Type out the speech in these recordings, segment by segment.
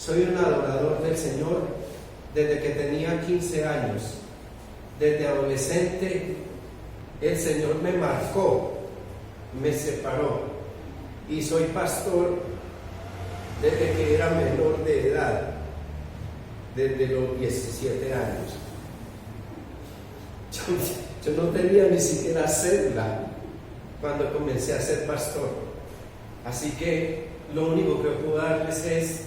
Soy un adorador del Señor desde que tenía 15 años. Desde adolescente el Señor me marcó, me separó, y soy pastor desde que era menor de edad, desde los 17 años. Yo no tenía ni siquiera cédula cuando comencé a ser pastor. Así que lo único que puedo darles es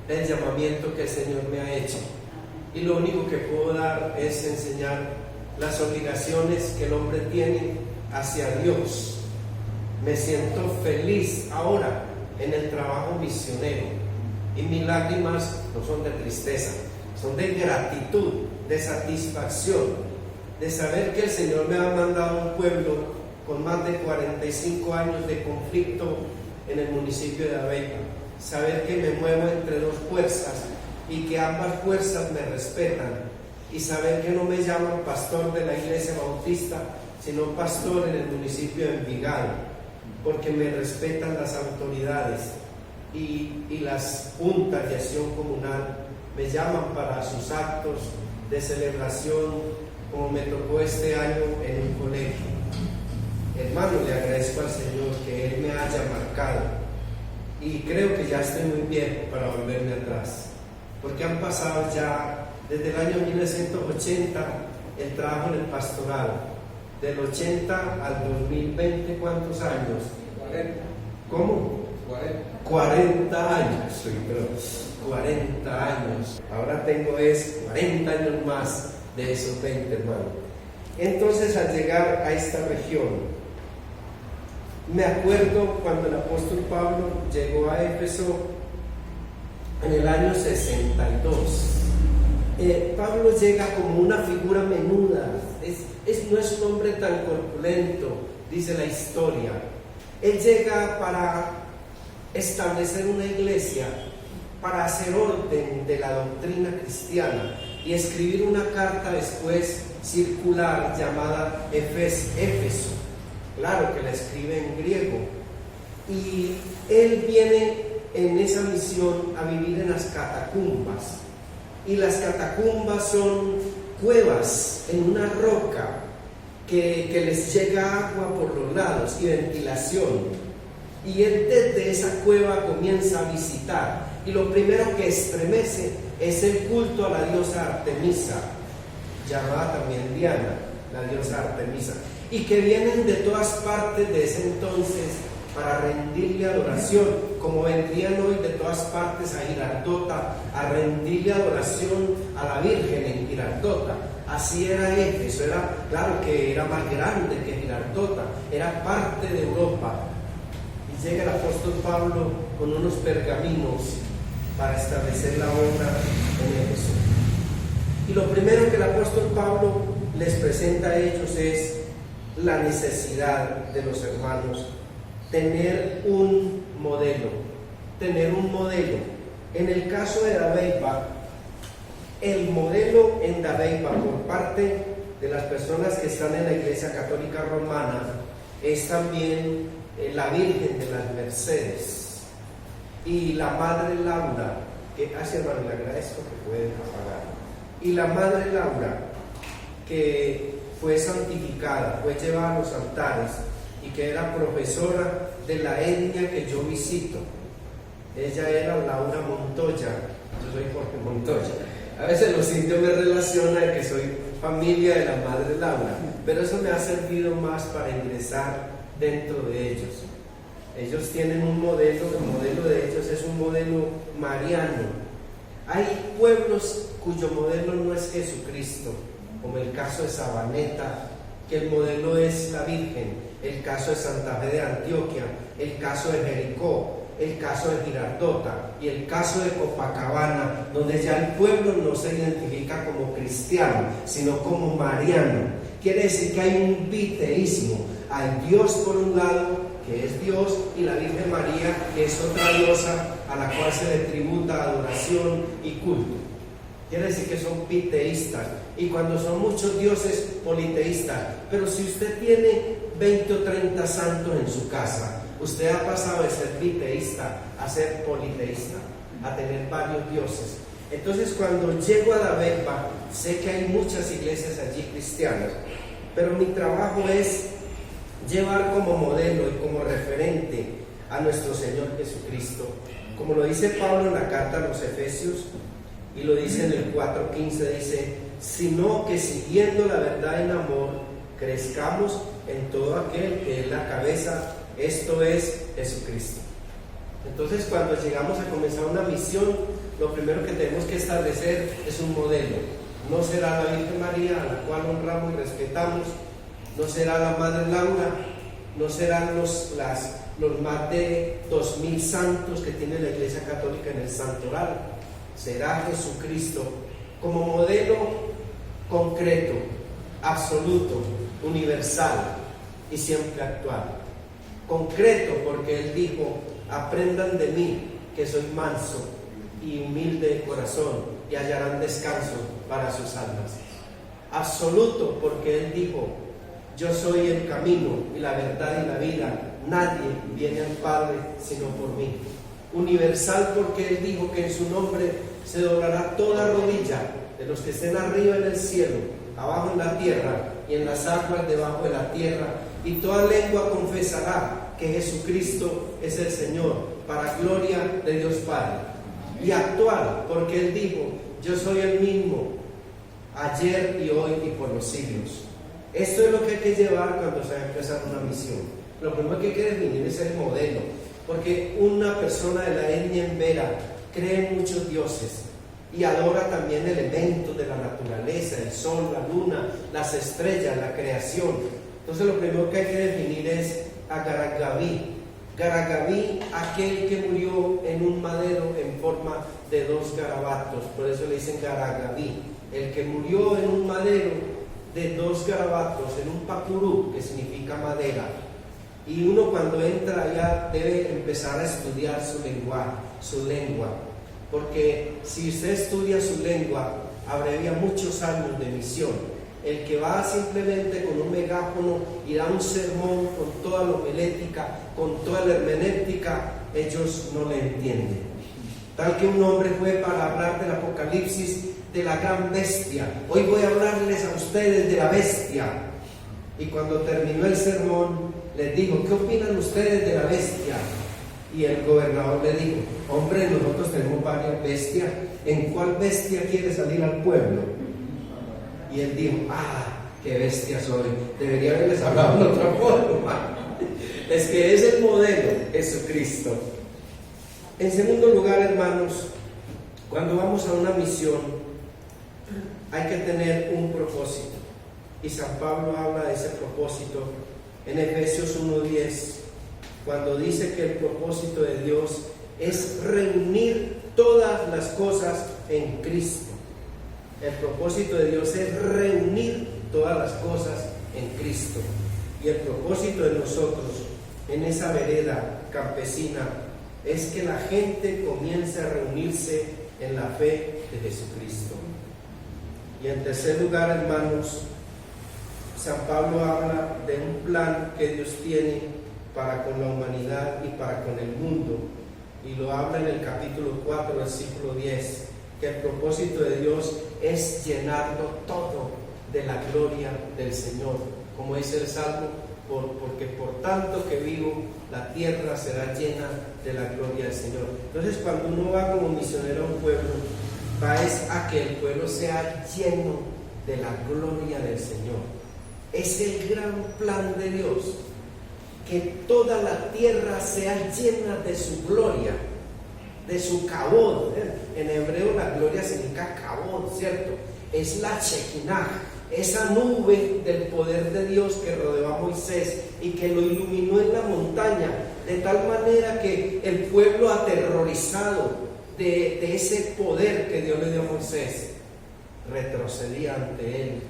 el llamamiento que el Señor me ha hecho. Y lo único que puedo dar es enseñar las obligaciones que el hombre tiene hacia Dios. Me siento feliz ahora en el trabajo misionero. Y mis lágrimas no son de tristeza, son de gratitud, de satisfacción, de saber que el Señor me ha mandado a un pueblo con más de 45 años de conflicto en el municipio de Abeiba. Saber que me muevo entre dos fuerzas y que ambas fuerzas me respetan, y saber que no me llaman pastor de la iglesia bautista, sino pastor en el municipio de Envigado, porque me respetan las autoridades y las juntas de acción comunal me llaman para sus actos de celebración, como me tocó este año en un colegio. Hermano, le agradezco al Señor que Él me haya marcado, y creo que ya estoy muy viejo para volverme atrás, porque han pasado ya desde el año 1980 el trabajo en el pastoral, del 80 al 2020, ¿cuántos años? 40. ¿Cómo? 40 años, sí, pero 40 años. Ahora tengo 40 años más de esos 20, hermano. Entonces, al llegar a esta región, me acuerdo cuando el apóstol Pablo llegó a Éfeso en el año 62. Pablo llega como una figura menuda, no es un hombre tan corpulento, dice la historia. Él llega para establecer una iglesia, para hacer orden de la doctrina cristiana y escribir una carta después circular llamada Éfeso. Claro que la escribe en griego. Y él viene en esa misión a vivir en las catacumbas. Y las catacumbas son cuevas en una roca que les llega agua por los lados y ventilación. Y él desde esa cueva comienza a visitar. Y lo primero que estremece es el culto a la diosa Artemisa, llamada también Diana, la diosa Artemisa, y que vienen de todas partes de ese entonces para rendirle adoración, como vendrían hoy de todas partes a Girardota a rendirle adoración a la Virgen en Girardota. Así era Éfeso, claro que era más grande que Girardota, era parte de Europa. Y llega el apóstol Pablo con unos pergaminos para establecer la obra en Éfeso. Y lo primero que el apóstol Pablo les presenta a ellos es la necesidad de los hermanos tener un modelo. En el caso de Dabeiba, el modelo en Dabeiba por parte de las personas que están en la Iglesia Católica Romana es también la Virgen de las Mercedes y la Madre Laura, que hace hermano, le agradezco que pueden apagar, y la Madre Laura, que fue santificada, fue llevada a los altares y que era profesora de la etnia que yo visito. Ella era Laura Montoya, yo soy Jorge Montoya. A veces los indios me relacionan de que soy familia de la Madre Laura, pero eso me ha servido más para ingresar dentro de ellos. Ellos tienen un modelo, el modelo de ellos es un modelo mariano. Hay pueblos cuyo modelo no es Jesucristo, como el caso de Sabaneta, que el modelo es la Virgen, el caso de Santa Fe de Antioquia, el caso de Jericó, el caso de Girardota y el caso de Copacabana, donde ya el pueblo no se identifica como cristiano, sino como mariano. Quiere decir que hay un biteísmo. Hay Dios por un lado, que es Dios, y la Virgen María, que es otra diosa a la cual se le tributa adoración y culto. Quiere decir que son biteístas, y cuando son muchos dioses, politeístas. Pero si usted tiene 20 o 30 santos en su casa, usted ha pasado de ser biteísta a ser politeísta. a tener varios dioses. Entonces cuando llego a la Betba, sé que hay muchas iglesias allí cristianas, pero mi trabajo es llevar como modelo y como referente a nuestro Señor Jesucristo, como lo dice Pablo en la carta a los Efesios, y lo dice en el 4:15, dice: sino que siguiendo la verdad en amor, crezcamos en todo aquel que es la cabeza, esto es Jesucristo. Entonces cuando llegamos a comenzar una misión, lo primero que tenemos que establecer es un modelo. No será la Virgen María, a la cual honramos y respetamos, no será la Madre Laura, no serán los más de 2000 santos que tiene la Iglesia Católica en el Santoral. Será Jesucristo como modelo concreto, absoluto, universal y siempre actual. Concreto porque Él dijo: aprendan de mí, que soy manso y humilde de corazón, y hallarán descanso para sus almas. Absoluto porque Él dijo: yo soy el camino y la verdad y la vida, nadie viene al Padre sino por mí. Universal porque Él dijo que en su nombre se doblará toda rodilla de los que estén arriba en el cielo, abajo en la tierra y en las aguas debajo de la tierra, y toda lengua confesará que Jesucristo es el Señor, para gloria de Dios Padre. Y actual porque Él dijo: yo soy el mismo ayer y hoy y por los siglos. Esto es lo que hay que llevar cuando se va a empezar una misión. Lo primero que hay que definir es el modelo, porque una persona de la etnia embera cree en muchos dioses y adora también elementos de la naturaleza, el sol, la luna, las estrellas, la creación. Entonces lo primero que hay que definir es a Garagaví. Garagaví, aquel que murió en un madero en forma de 2 garabatos, por eso le dicen Garagaví, el que murió en un madero de 2 garabatos, en un pacurú, que significa madera. Y uno cuando entra allá debe empezar a estudiar su lengua, porque si usted estudia su lengua, abrevia muchos años de misión. El que va simplemente con un megáfono y da un sermón con toda la homilética, con toda la hermenéutica, ellos no le entienden. Tal que un hombre fue para hablar del Apocalipsis, de la gran bestia. Hoy voy a hablarles a ustedes de la bestia. Y cuando terminó el sermón, les dijo: ¿qué opinan ustedes de la bestia? Y el gobernador le dijo: hombre, nosotros tenemos varias bestias, ¿en cuál bestia quiere salir al pueblo? Y él dijo: qué bestia soy, debería haberles hablado de otra forma. Es que es el modelo, Jesucristo. En segundo lugar, hermanos, cuando vamos a una misión, hay que tener un propósito. Y San Pablo habla de ese propósito en Efesios 1:10, cuando dice que el propósito de Dios es reunir todas las cosas en Cristo. El propósito de Dios es reunir todas las cosas en Cristo. Y el propósito de nosotros en esa vereda campesina es que la gente comience a reunirse en la fe de Jesucristo. Y en tercer lugar, hermanos, San Pablo habla de un plan que Dios tiene para con la humanidad y para con el mundo, y lo habla en el capítulo 4, versículo 10, que el propósito de Dios es llenarlo todo de la gloria del Señor, como dice el Salmo: porque por tanto que vivo, la tierra será llena de la gloria del Señor. Entonces, cuando uno va como misionero a un pueblo, va es a que el pueblo sea lleno de la gloria del Señor. Es el gran plan de Dios, que toda la tierra sea llena de su gloria, de su kabod. En hebreo la gloria significa kabod, ¿cierto? Es la Shekinah, esa nube del poder de Dios que rodeó a Moisés y que lo iluminó en la montaña, de tal manera que el pueblo aterrorizado de ese poder que Dios le dio a Moisés, retrocedía ante él,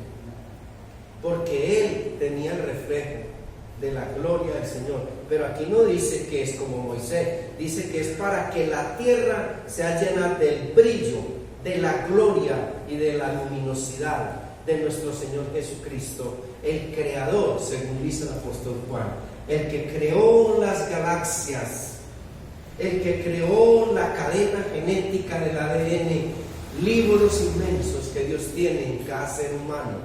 porque él tenía el reflejo de la gloria del Señor. Pero aquí no dice que es como Moisés, dice que es para que la tierra sea llena del brillo, de la gloria y de la luminosidad de nuestro Señor Jesucristo, el creador, según dice el apóstol Juan, el que creó las galaxias, el que creó la cadena genética del ADN, libros inmensos que Dios tiene en cada ser humano,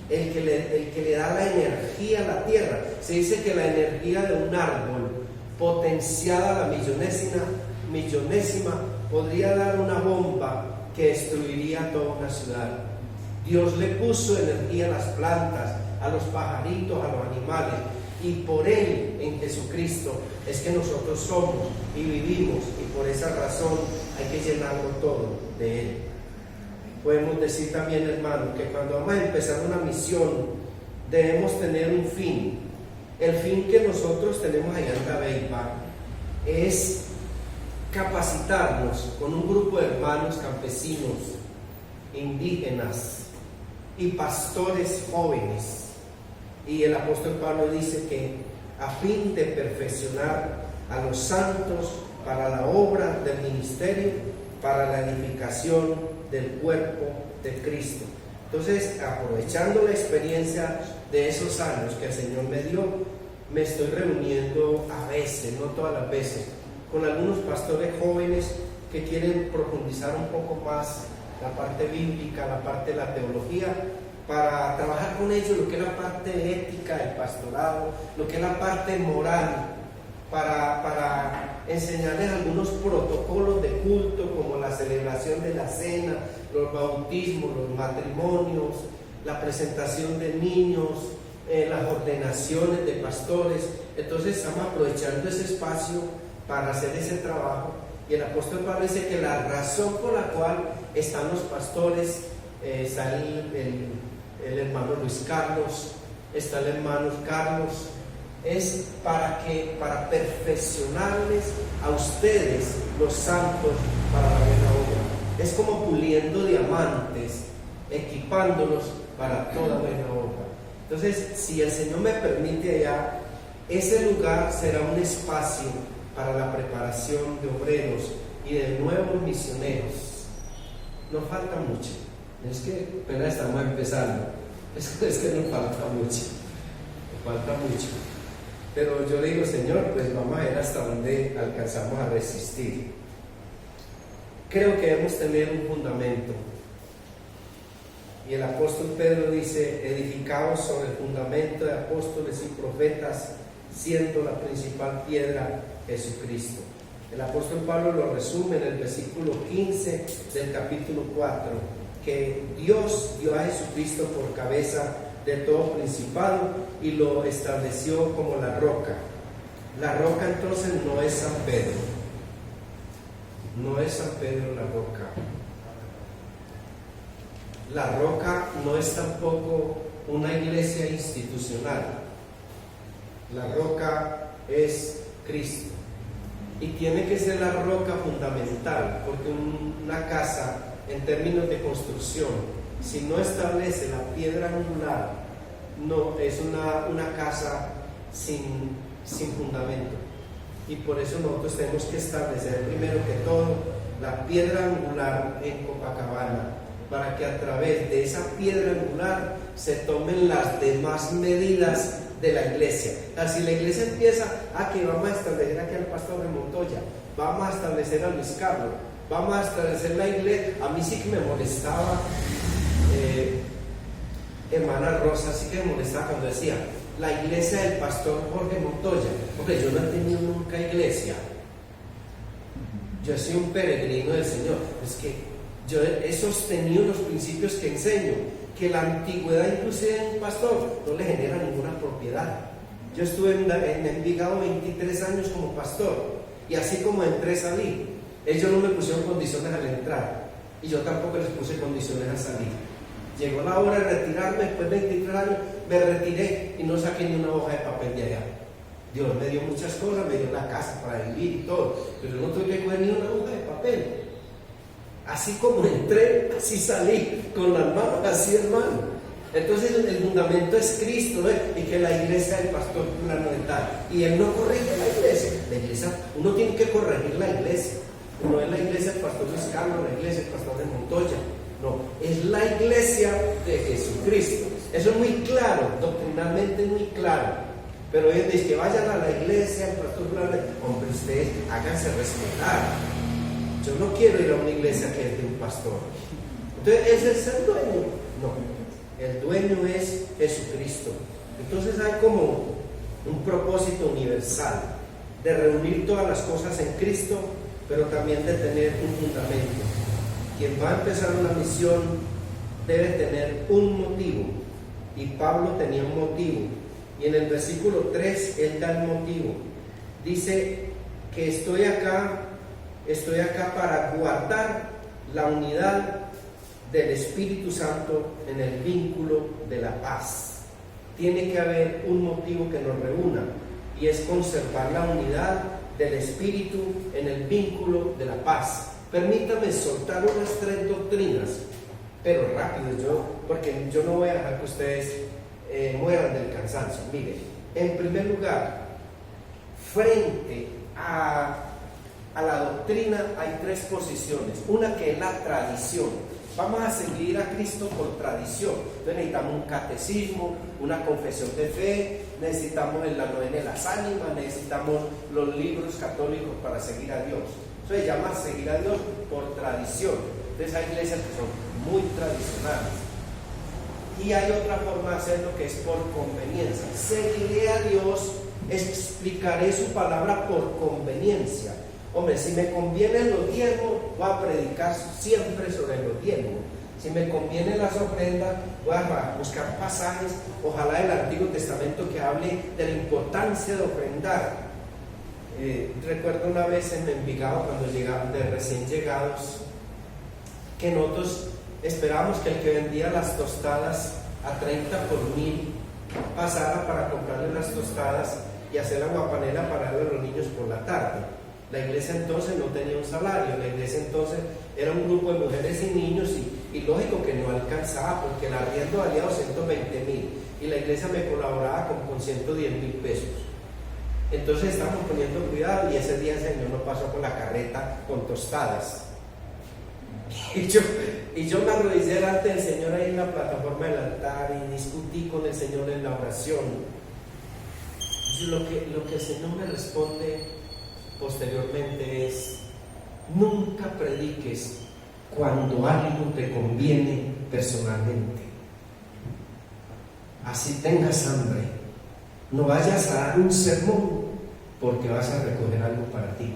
el que le da la energía a la tierra. Se dice que la energía de un árbol potenciada a la millonésima podría dar una bomba que destruiría toda una ciudad. Dios le puso energía a las plantas, a los pajaritos, a los animales, y por Él, en Jesucristo, es que nosotros somos y vivimos, y por esa razón hay que llenarlo todo de Él. Podemos decir también, hermano, que cuando vamos a empezar una misión debemos tener un fin. El fin que nosotros tenemos allá en Dabeiba es capacitarnos con un grupo de hermanos campesinos, indígenas y pastores jóvenes. Y el apóstol Pablo dice que a fin de perfeccionar a los santos para la obra del ministerio, para la edificación del cuerpo de Cristo. Entonces, aprovechando la experiencia de esos años que el Señor me dio, me estoy reuniendo a veces, no todas las veces, con algunos pastores jóvenes que quieren profundizar un poco más la parte bíblica, la parte de la teología, para trabajar con ellos lo que es la parte ética del pastorado, lo que es la parte moral, para enseñarles algunos protocolos de culto, como la celebración de la cena, los bautismos, los matrimonios, la presentación de niños, las ordenaciones de pastores. Entonces estamos aprovechando ese espacio para hacer ese trabajo, y el apóstol Pablo dice que la razón por la cual están los pastores, está el hermano Luis Carlos, está el hermano Carlos, es para perfeccionarles a ustedes, los santos, para la buena obra. Es como puliendo diamantes, equipándolos para toda buena obra. Entonces, si el Señor me permite allá, ese lugar será un espacio para la preparación de obreros y de nuevos misioneros. Nos falta mucho. Es que apenas estamos empezando. Es que nos falta mucho. Pero yo le digo, Señor, pues vamos a ver hasta dónde alcanzamos a resistir. Creo que debemos tener un fundamento. Y el apóstol Pedro dice: edificados sobre el fundamento de apóstoles y profetas, siendo la principal piedra Jesucristo. El apóstol Pablo lo resume en el versículo 15 del capítulo 4, que Dios dio a Jesucristo por cabeza de todo principado y lo estableció como la roca. La roca entonces no es San Pedro, no es San Pedro la roca. La roca no es tampoco una iglesia institucional. La roca es Cristo, y tiene que ser la roca fundamental, porque una casa, en términos de construcción, si no establece la piedra angular, no es una casa sin fundamento. Y por eso nosotros tenemos que establecer primero que todo la piedra angular en Copacabana, para que a través de esa piedra angular se tomen las demás medidas de la iglesia. Así la iglesia empieza que vamos a establecer aquí al pastor de Montoya, vamos a establecer a Luis Carlos, vamos a establecer la iglesia. A mí sí que me molestaba, hermana Rosa, sí que me molestaba cuando decía la iglesia del pastor Jorge Montoya, porque yo no he tenido nunca iglesia, yo soy un peregrino del Señor. Es que yo he sostenido los principios que enseño, que la antigüedad inclusive en un pastor no le genera ninguna propiedad. Yo estuve en Envigado 23 años como pastor, y así como entré salí. Ellos no me pusieron condiciones al entrar, y yo tampoco les puse condiciones al salir. Llegó la hora de retirarme, después de 23 años me retiré y no saqué ni una hoja de papel de allá. Dios me dio muchas cosas, me dio la casa para vivir y todo, pero no tuve que coger ni una hoja de papel. Así como entré, así salí, con las manos así, hermano. Entonces el fundamento es Cristo, ¿no? Y que la iglesia del pastor fulano de tal, y él no corrige la iglesia. La iglesia, uno tiene que corregir la iglesia. No es la iglesia del pastor Luis Carlos, la iglesia del pastor de Montoya. No, es la iglesia de Jesucristo. Eso es muy claro, doctrinalmente muy claro. Pero ellos dicen que vayan a la iglesia, el pastor, hombre, ustedes háganse respetar. Yo no quiero ir a una iglesia que es de un pastor. Entonces, ¿ese es el dueño? No, el dueño es Jesucristo. Entonces hay como un propósito universal de reunir todas las cosas en Cristo, pero también de tener un fundamento. Quien va a empezar una misión debe tener un motivo, y Pablo tenía un motivo, y en el versículo 3 él da el motivo. Dice que estoy acá para guardar la unidad del Espíritu Santo en el vínculo de la paz. Tiene que haber un motivo que nos reúna, y es conservar la unidad del Espíritu en el vínculo de la paz. Permítame soltar unas 3 doctrinas, pero rápido, porque yo no voy a dejar que ustedes mueran del cansancio. Miren, en primer lugar, frente a la doctrina hay 3 posiciones. Una que es la tradición. Vamos a seguir a Cristo por tradición. Entonces necesitamos un catecismo, una confesión de fe, necesitamos la novena de las ánimas, necesitamos los libros católicos para seguir a Dios. Eso se llama seguir a Dios por tradición. Entonces hay iglesias que son muy tradicionales. Y hay otra forma de hacerlo que es por conveniencia. Seguiré a Dios, explicaré su palabra por conveniencia. Hombre, si me convienen los diezmos, voy a predicar siempre sobre los diezmos. Si me convienen las ofrendas, voy a buscar pasajes, ojalá del Antiguo Testamento, que hable de la importancia de ofrendar. Recuerdo una vez en Envigado, cuando llegaban de recién llegados, que nosotros esperábamos que el que vendía las tostadas a 30 por 1000 pasara para comprarle las tostadas y hacer aguapanela para darle a los niños por la tarde. La iglesia entonces no tenía un salario, la iglesia entonces era un grupo de mujeres y niños, y lógico que no alcanzaba, porque el arriendo valía 220,000 y la iglesia me colaboraba con 110,000 pesos. Entonces estamos poniendo cuidado, y ese día el Señor nos pasó con la carreta con tostadas. Y yo me arrodillé delante del Señor ahí en la plataforma del altar y discutí con el Señor en la oración. Lo que el Señor me responde posteriormente es: nunca prediques cuando algo te conviene personalmente. Así tengas hambre, no vayas a dar un sermón porque vas a recoger algo para ti.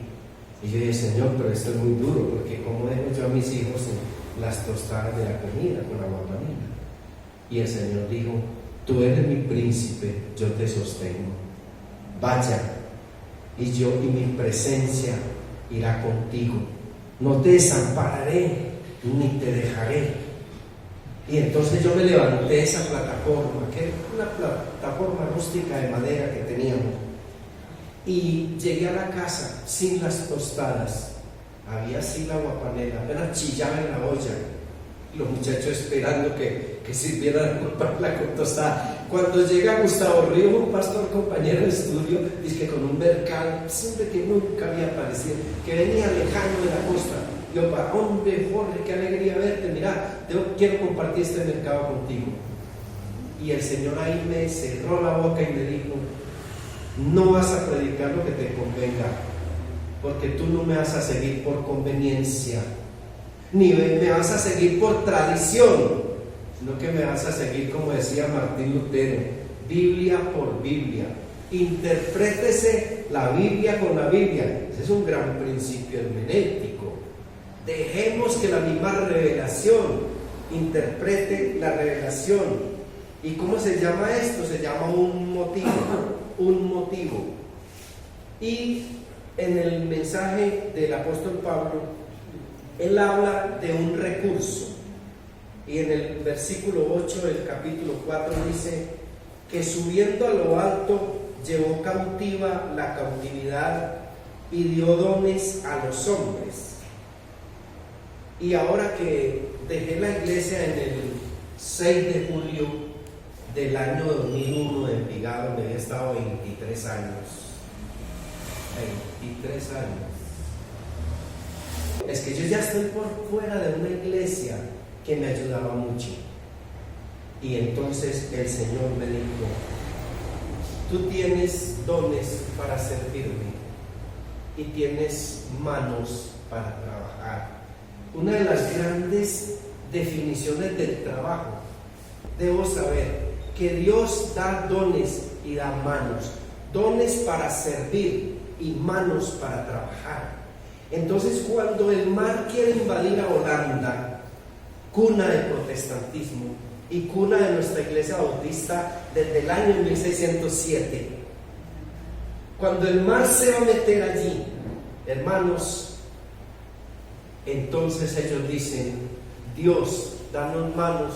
Y yo dije: Señor, pero esto es muy duro, porque ¿cómo dejo yo a mis hijos en las tostadas de la comida con aguapanela? Y el Señor dijo: tú eres mi príncipe, yo te sostengo. Vaya, y mi presencia irá contigo. No te desampararé ni te dejaré. Y entonces yo me levanté de esa plataforma, que era una plataforma rústica de madera que teníamos, y llegué a la casa sin las tostadas. Había así la aguapanela, apenas chillaba en la olla, y los muchachos esperando que sirviera la con tostada. Cuando llega Gustavo Ríos, un pastor compañero de estudio, dice que con un mercado, siempre que nunca había aparecido, que venía lejano de la costa. Yo, para hombre, Jorge, qué alegría verte, mira, quiero compartir este mercado contigo. Y el Señor ahí me cerró la boca y me dijo: no vas a predicar lo que te convenga, porque tú no me vas a seguir por conveniencia, ni me vas a seguir por tradición, sino que me vas a seguir, como decía Martín Lutero, Biblia por Biblia. Interprétese la Biblia con la Biblia. Ese es un gran principio hermenéutico. Dejemos que la misma revelación interprete la revelación. ¿Y cómo se llama esto? Se llama un motivo. Un motivo. Y en el mensaje del apóstol Pablo, él habla de un recurso. Y en el versículo 8 del capítulo 4 dice que subiendo a lo alto llevó cautiva la cautividad y dio dones a los hombres. Y ahora que dejé la iglesia en el 6 de julio del año 2001 de Envigado, donde he estado 23 años. 23 años. Es que yo ya estoy por fuera de una iglesia que me ayudaba mucho. Y entonces el Señor me dijo: tú tienes dones para servirme y tienes manos para trabajar. Una de las grandes definiciones del trabajo, debo saber que Dios da dones y da manos, dones para servir y manos para trabajar. Entonces, cuando el mar quiere invadir a Holanda, cuna del protestantismo y cuna de nuestra iglesia bautista desde el año 1607, cuando el mar se va a meter allí, hermanos, entonces ellos dicen: Dios, danos manos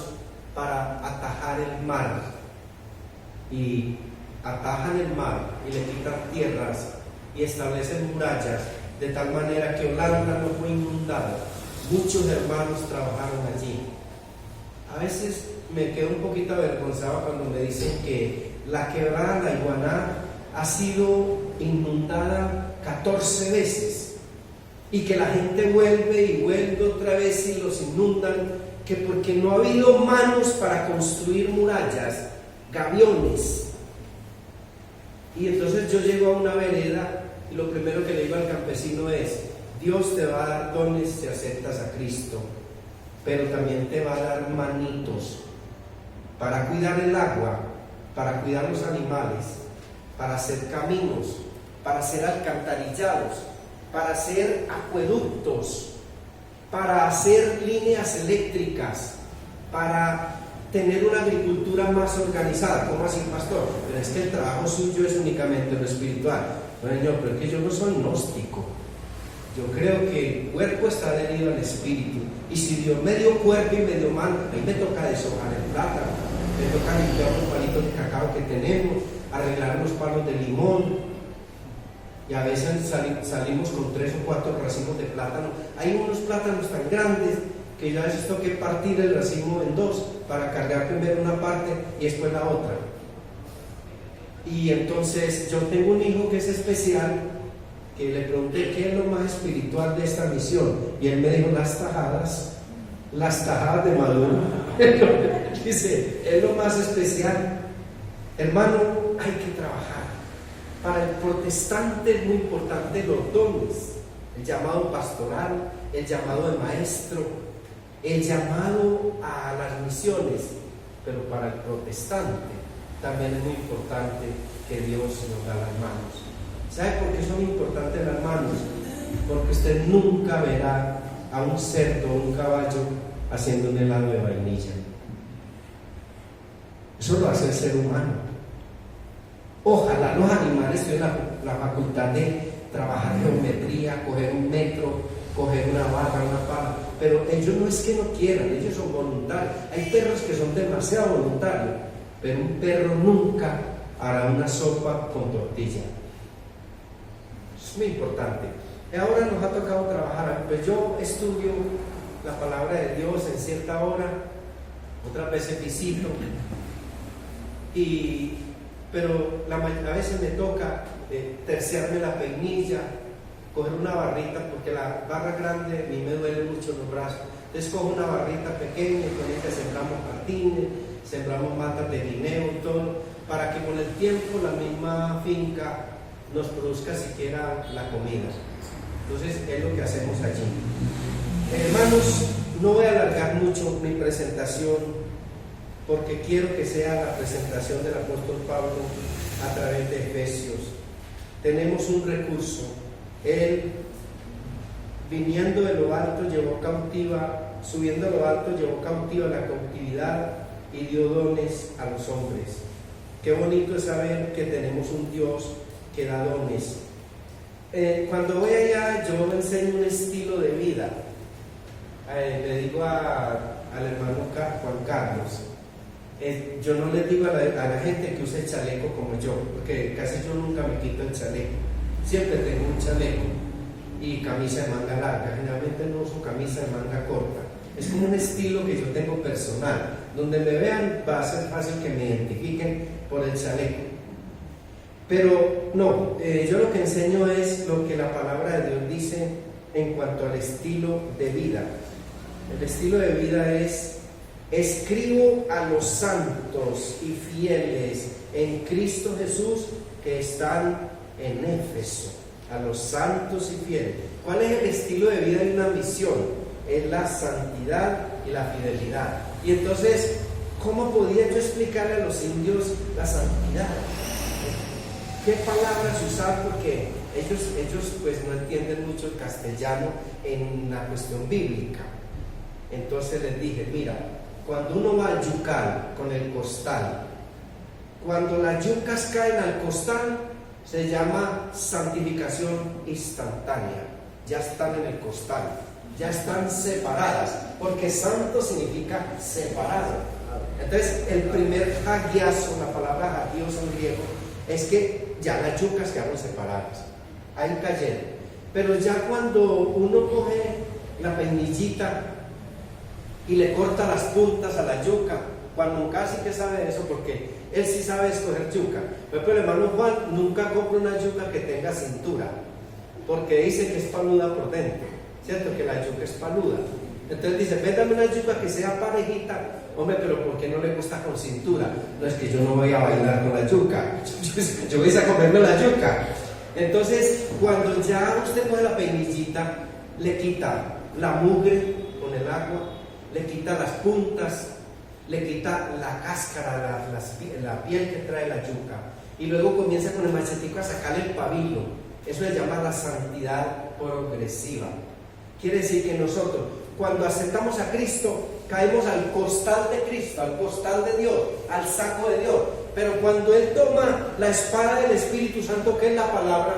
para atajar el mar. Y atajan el mar y le quitan tierras y establecen murallas, de tal manera que Holanda no fue inundada. Muchos hermanos trabajaron allí. A veces me quedo un poquito avergonzado cuando me dicen que la quebrada La Iguaná ha sido inundada 14 veces y que la gente vuelve y vuelve otra vez y los inundan, que porque no ha habido manos para construir murallas, gaviones. Y entonces yo llego a una vereda y lo primero que le digo al campesino es: Dios te va a dar dones si aceptas a Cristo, pero también te va a dar manitos para cuidar el agua, para cuidar los animales, para hacer caminos, para hacer alcantarillados, para hacer acueductos, para hacer líneas eléctricas, para tener una agricultura más organizada. ¿Cómo así, pastor? Pero es que el trabajo suyo es únicamente lo espiritual. Bueno, Señor, pero es que yo no soy gnóstico. Yo creo que el cuerpo está adherido al espíritu. Y si Dios me dio cuerpo y me dio mano, a mí me toca deshojar el plátano, me toca limpiar los palitos de cacao que tenemos, arreglar los palos de limón. Y a veces salimos con 3 o 4 racimos de plátano. Hay unos plátanos tan grandes que yo a veces tengo que partir el racimo en 2 para cargar primero una parte y después la otra. Y entonces yo tengo un hijo que es especial, que le pregunté qué es lo más espiritual de esta misión, y él me dijo: las tajadas de Maduro. Dice, es lo más especial. Hermano, hay que trabajar. Para el protestante es muy importante los dones, el llamado pastoral, el llamado de maestro, el llamado a las misiones. Pero para el protestante también es muy importante que Dios nos da las manos. ¿Sabe por qué son importantes las manos? Porque usted nunca verá a un cerdo o un caballo haciendo un helado de vainilla. Eso lo hace el ser humano. Ojalá los animales tuvieran la facultad de trabajar geometría, coger un metro, coger una barra, una pala, pero ellos no es que no quieran, ellos son voluntarios. Hay perros que son demasiado voluntarios, pero un perro nunca hará una sopa con tortilla. Es muy importante. Ahora nos ha tocado trabajar, pues yo estudio la palabra de Dios en cierta hora, otras veces visito, pero a veces me toca terciarme la peinilla, coger una barrita, porque la barra grande a mí me duele mucho los brazos. Entonces cojo una barrita pequeña y con ella sembramos jardines, sembramos matas de guineo y todo, para que con el tiempo la misma finca nos produzca siquiera la comida. Entonces es lo que hacemos allí. Hermanos, no voy a alargar mucho mi presentación, porque quiero que sea la presentación del apóstol Pablo a través de Efesios. Tenemos un recurso. Él, viniendo de lo alto, llevó cautiva, subiendo a lo alto, llevó cautiva la cautividad y dio dones a los hombres. Qué bonito es saber que tenemos un Dios que da dones. Cuando voy allá, yo me enseño un estilo de vida. Le digo al hermano Juan Carlos, yo no le digo a la gente que use chaleco como yo, porque casi yo nunca me quito el chaleco. Siempre tengo un chaleco y camisa de manga larga. Generalmente no uso camisa de manga corta. Es como un estilo que yo tengo personal. Donde me vean va a ser fácil que me identifiquen por el chaleco. Pero no, yo lo que enseño es lo que la palabra de Dios dice en cuanto al estilo de vida. El estilo de vida es: escribo a los santos y fieles en Cristo Jesús que están en Éfeso, a los santos y fieles. ¿Cuál es el estilo de vida de una misión? Es la santidad y la fidelidad. Y entonces, ¿cómo podía yo explicarle a los indios la santidad? ¿Qué palabras usar? Porque ellos pues no entienden mucho el castellano en la cuestión bíblica. Entonces les dije, mira, cuando uno va al yucal con el costal, cuando las yucas caen al costal, se llama santificación instantánea. Ya están en el costal, ya están separadas, porque santo significa separado. Entonces, el primer hagiazo, la palabra hagios en griego, es que ya las yucas quedaron separadas, ahí cayeron. Pero ya cuando uno coge la peinillita y le corta las puntas a la yuca, cuando casi que sabe eso, porque él sí sabe escoger yuca. Pero el hermano Juan nunca compra una yuca que tenga cintura, porque dice que es paluda por dentro, ¿cierto? Que la yuca es paluda. Entonces dice, véndame una yuca que sea parejita. Hombre, pero ¿por qué no le gusta con cintura? No, es que yo no voy a bailar con la yuca, yo voy a comerme la yuca. Entonces, cuando ya usted coge la peinillita, le quita la mugre con el agua, le quita las puntas, le quita la cáscara, la piel que trae la yuca, y luego comienza con el machetico a sacarle el pabilo. Eso se llama la santidad progresiva. Quiere decir que nosotros, cuando aceptamos a Cristo, caemos al costal de Cristo, al costal de Dios, al saco de Dios. Pero cuando Él toma la espada del Espíritu Santo, que es la palabra,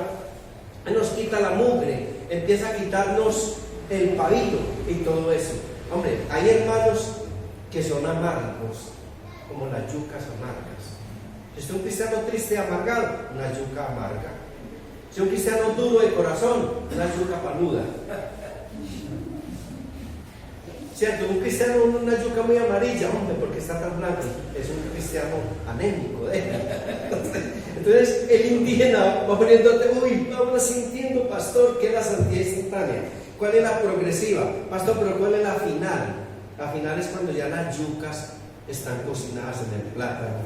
Él nos quita la mugre, empieza a quitarnos el pabilo y todo eso. Hombre, hay hermanos que son amargos, como las yucas amargas. Si es un cristiano triste y amargado, una yuca amarga. Si es un cristiano duro de corazón, una yuca paluda. ¿Cierto? Un cristiano, una yuca muy amarilla, hombre, porque está tan blanco, es un cristiano anémico. Entonces, el indígena va poniéndote, uy, vamos sintiendo, pastor, que es la santidad instantánea. ¿Cuál es la progresiva? Pastor, pero ¿cuál es la final? La final es cuando ya las yucas están cocinadas en el plátano,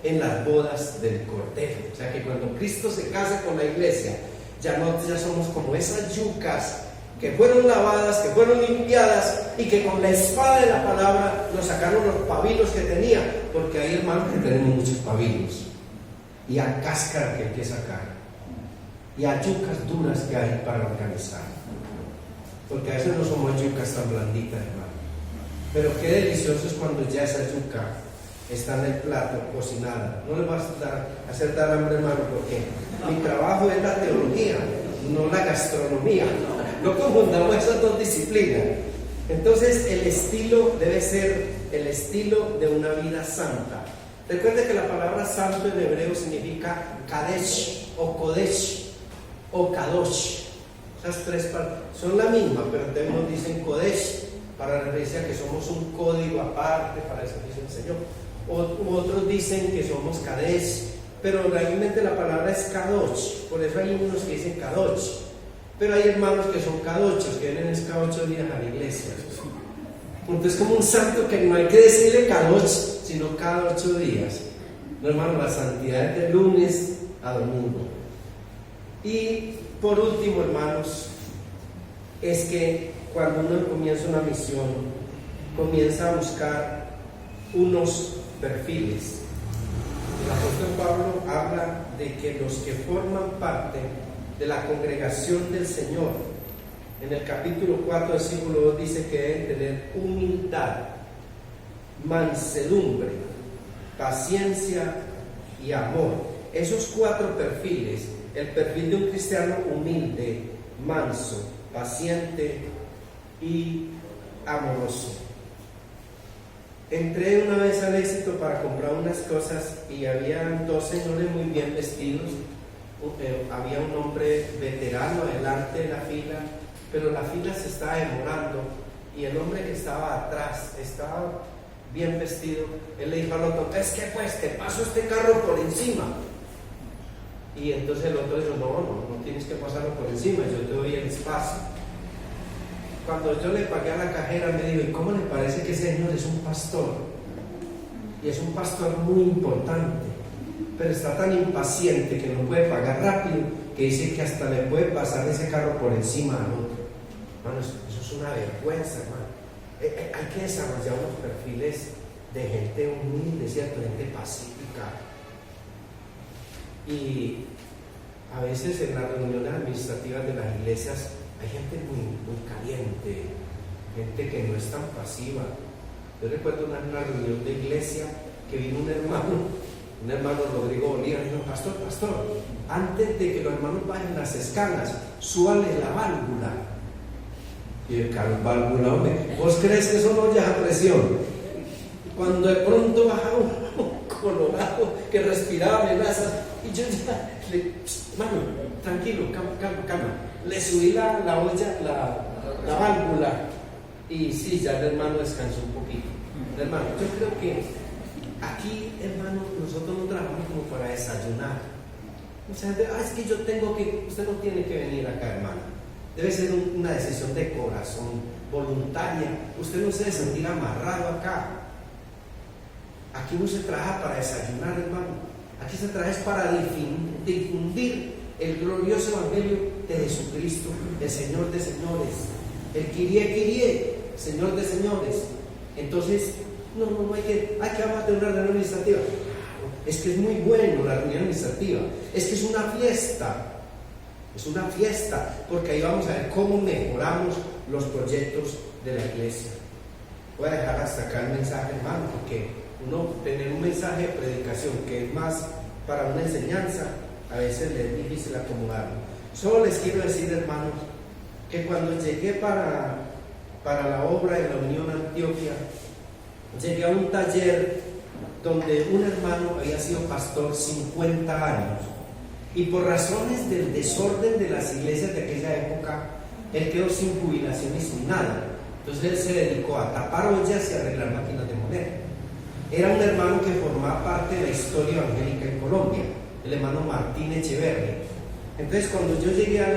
en las bodas del Cordero. O sea que cuando Cristo se casa con la iglesia, ya somos como esas yucas que fueron lavadas, que fueron limpiadas y que con la espada de la palabra nos sacaron los pabilos que tenía, porque hay hermanos que tenemos muchos pabilos, y a cáscara que hay que sacar, y a yucas duras que hay para organizar, porque a veces no somos yucas tan blanditas, hermano. Pero qué delicioso es cuando ya esa yuca está en el plato, cocinada. No le vas a hacer dar hambre, hermano, porque mi trabajo es la teología, no la gastronomía. No confundamos esas dos disciplinas. Entonces, el estilo debe ser el estilo de una vida santa. Recuerde que la palabra santo en hebreo significa Kadesh o Kodesh o Kadosh. Esas tres palabras son la misma, pero nos dicen Kodesh para referirse a que somos un código aparte para el servicio del Señor. Otros dicen que somos Kadesh, pero realmente la palabra es Kadosh. Por eso hay unos que dicen Kadosh. Pero hay hermanos que son cadochos, que vienen cada 8 días a la iglesia. Entonces, como un santo que no hay que decirle kadoch, sino cada 8 días. No, hermano, la santidad es de lunes a domingo. Y por último, hermanos, es que cuando uno comienza una misión, comienza a buscar unos perfiles. El apóstol Pablo habla de que los que forman parte de la congregación del Señor, en el capítulo 4, versículo 2 dice que deben tener humildad, mansedumbre, paciencia y amor. Esos 4 perfiles, el perfil de un cristiano humilde, manso, paciente y amoroso. Entré una vez al Éxito para comprar unas cosas y había 2 señores muy bien vestidos. Había un hombre veterano adelante de la fila, pero la fila se estaba demorando y el hombre que estaba atrás estaba bien vestido. Él le dijo al otro, es que pues te paso este carro por encima. Y entonces el otro dijo, no tienes que pasarlo por encima, yo te doy el espacio. Cuando yo le pagué a la cajera me dijo, ¿y cómo le parece que ese señor es un pastor? Y es un pastor muy importante. pero está tan impaciente que no puede pagar rápido, que dice que hasta le puede pasar ese carro por encima al otro. Hermano, eso es una vergüenza, hermano. Hay que desarrollar unos perfiles de gente humilde, ¿cierto? Gente pacífica. Y a veces en las reuniones administrativas de las iglesias hay gente muy caliente, gente que no es tan pasiva. Yo recuerdo una reunión de iglesia que vino un hermano Rodrigo Bolívar, y dijo: pastor, antes de que los hermanos bajen las escalas, súbale la válvula. Y el Carlos, válvula, hombre, ¿vos crees que eso no lleva presión? Cuando de pronto bajaba un colorado que respiraba amenazas, y yo ya hermano, tranquilo, calma. Le subí la olla, la válvula, y sí, ya el hermano descansó un poquito. Hermano, yo creo que aquí, hermano, nosotros no trabajamos como para desayunar. O sea, es que yo tengo que, usted no tiene que venir acá, hermano. Debe ser una decisión de corazón, voluntaria. Usted no se debe sentir amarrado acá. Aquí no se trabaja para desayunar, hermano. Aquí se trabaja para difundir el glorioso evangelio de Jesucristo, el Señor de señores, el Kyrie, Señor de señores. Entonces, no hay que hablar de una reunión administrativa. Es que es muy bueno la reunión administrativa. Es que es una fiesta. Es una fiesta, porque ahí vamos a ver cómo mejoramos los proyectos de la iglesia. Voy a dejar hasta acá el mensaje, hermano, porque uno tener un mensaje de predicación que es más para una enseñanza, a veces le es difícil acomodarlo. Solo les quiero decir, hermanos, que cuando llegué para la obra de la Unión Antioquia, llegué a un taller donde un hermano había sido pastor 50 años. Y por razones del desorden de las iglesias de aquella época, él quedó sin jubilación y sin nada. Entonces él se dedicó a tapar ollas y arreglar máquinas de moler. Era un hermano que formaba parte de la historia evangélica en Colombia, el hermano Martín Echeverri. Entonces cuando yo llegué a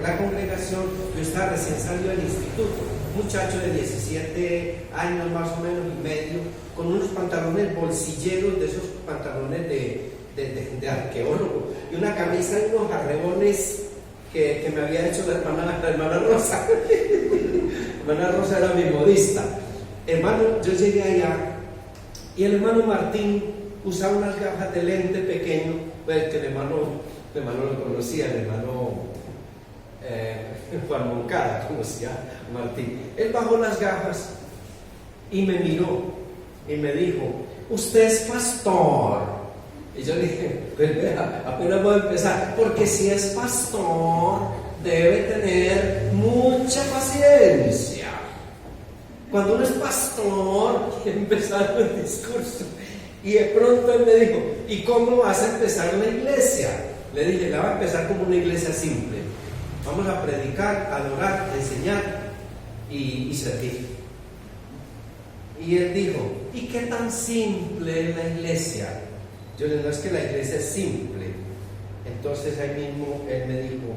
la congregación, yo estaba recién salido del instituto, un muchacho de 17 años más o menos y medio, con unos pantalones bolsilleros, de esos pantalones de arqueólogo, y una camisa y unos arrebones que me había hecho la hermana Rosa. La hermana Rosa era mi modista. Hermano, yo llegué allá y el hermano Martín usaba unas gafas de lente pequeño, pues que el hermano lo conocía, el hermano Juan Moncada conocía a Martín. Él bajó las gafas y me miró y me dijo: usted es pastor. Y yo le dije: pues vea, apenas voy a empezar, porque si es pastor debe tener mucha paciencia. Cuando uno es pastor, quiere empezar el discurso. Y de pronto él me dijo: ¿y cómo vas a empezar la iglesia? Le dije: la va a empezar como una iglesia simple. Vamos a predicar, adorar, enseñar y servir. Y él dijo: ¿y qué tan simple es la iglesia? Yo le digo: es que la iglesia es simple. Entonces ahí mismo él me dijo: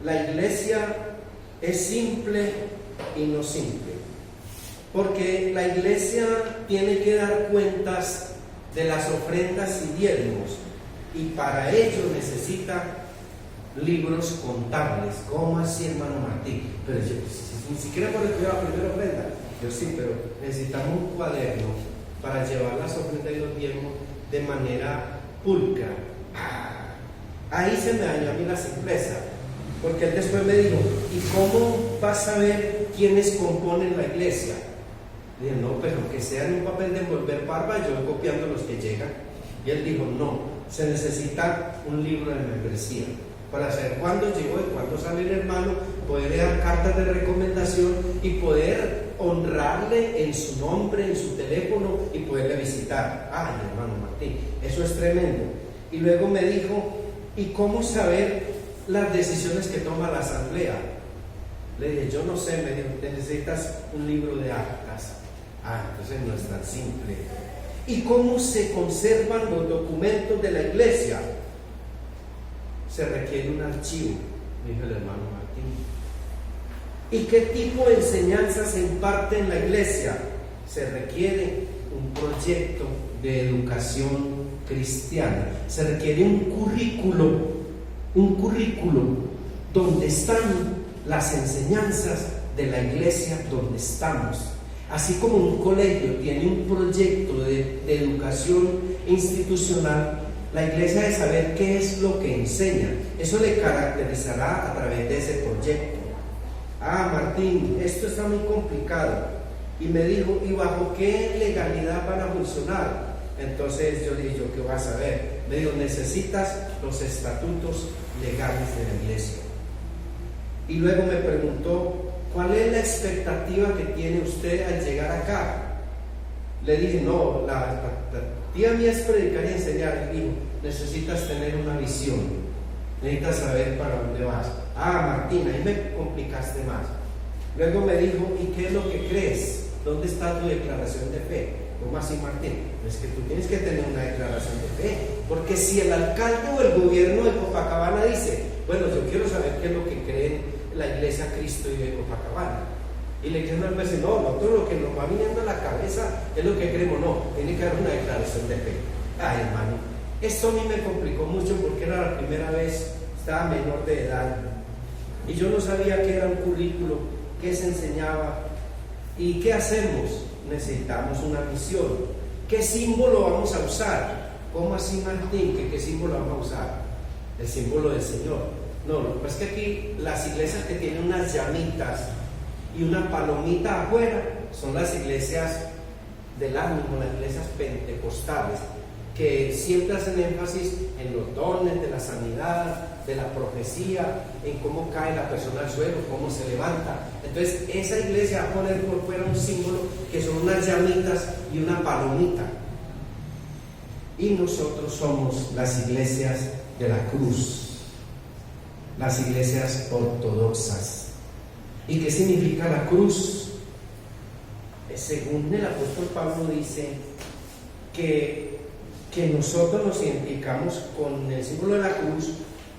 la iglesia es simple y no simple, porque la iglesia tiene que dar cuentas de las ofrendas y diezmos, y para ello necesita libros contables. ¿Cómo así, hermano Martín? Pero yo, ni siquiera por el que la primera ofrenda. Yo sí, pero necesitamos un cuaderno para llevar las ofrendas y los diezmos de manera pulcra. Ahí se me dañó a mí la simpleza, porque él después me dijo: ¿y cómo vas a ver quiénes componen la iglesia? Le dije: no, pero que sea en un papel de envolver barba, yo voy copiando los que llegan. Y él dijo: no, se necesita un libro de membresía para saber cuándo llegó y cuándo sale el hermano, poder dar cartas de recomendación y poder honrarle en su nombre, en su teléfono, y poderle visitar. Ay, hermano Martín, eso es tremendo. Y luego me dijo: ¿y cómo saber las decisiones que toma la asamblea? Le dije: yo no sé. Me dijo: necesitas un libro de actas. Entonces no es tan simple. ¿Y cómo se conservan los documentos de la iglesia? Se requiere un archivo, me dijo el hermano Martín. ¿Y qué tipo de enseñanza se imparte en la iglesia? Se requiere un proyecto de educación cristiana. Se requiere un currículo donde están las enseñanzas de la iglesia donde estamos. Así como un colegio tiene un proyecto de educación institucional, la iglesia debe saber qué es lo que enseña. Eso le caracterizará a través de ese proyecto. Martín, esto está muy complicado. Y me dijo, ¿y bajo qué legalidad van a funcionar? Entonces yo le dije, ¿yo qué vas a saber? Me dijo, necesitas los estatutos legales de la iglesia. Y luego me preguntó, ¿cuál es la expectativa que tiene usted al llegar acá? Le dije, no, la expectativa mía es predicar y enseñar. Y dijo, necesitas tener una visión, necesitas saber para dónde vas. Martín, ahí me complicaste más. Luego me dijo, ¿y qué es lo que crees? ¿Dónde está tu declaración de fe? ¿Cómo así, Martín? Es que tú tienes que tener una declaración de fe, porque si el alcalde o el gobierno de Copacabana dice, bueno, yo quiero saber qué es lo que creen la iglesia Cristo y de Copacabana, y le quieren decir, no, nosotros lo que nos va viniendo a la cabeza es lo que creemos, no, tiene que haber una declaración de fe. Hermano, esto a mí me complicó mucho porque era la primera vez, estaba menor de edad, y yo no sabía qué era un currículo, qué se enseñaba, y qué hacemos. Necesitamos una misión. ¿Qué símbolo vamos a usar? ¿Cómo así, Martín? ¿Qué símbolo vamos a usar? El símbolo del Señor. No, lo que pasa es que aquí las iglesias que tienen unas llamitas y una palomita afuera son las iglesias del ánimo, las iglesias pentecostales, que siempre hacen énfasis en los dones de la sanidad, de la profecía, en cómo cae la persona al suelo, cómo se levanta. Entonces esa iglesia va a poner por fuera un símbolo que son unas llamitas y una palomita. Y nosotros somos las iglesias de la cruz, las iglesias ortodoxas. ¿Y qué significa la cruz? Según el apóstol Pablo dice que nosotros nos identificamos con el símbolo de la cruz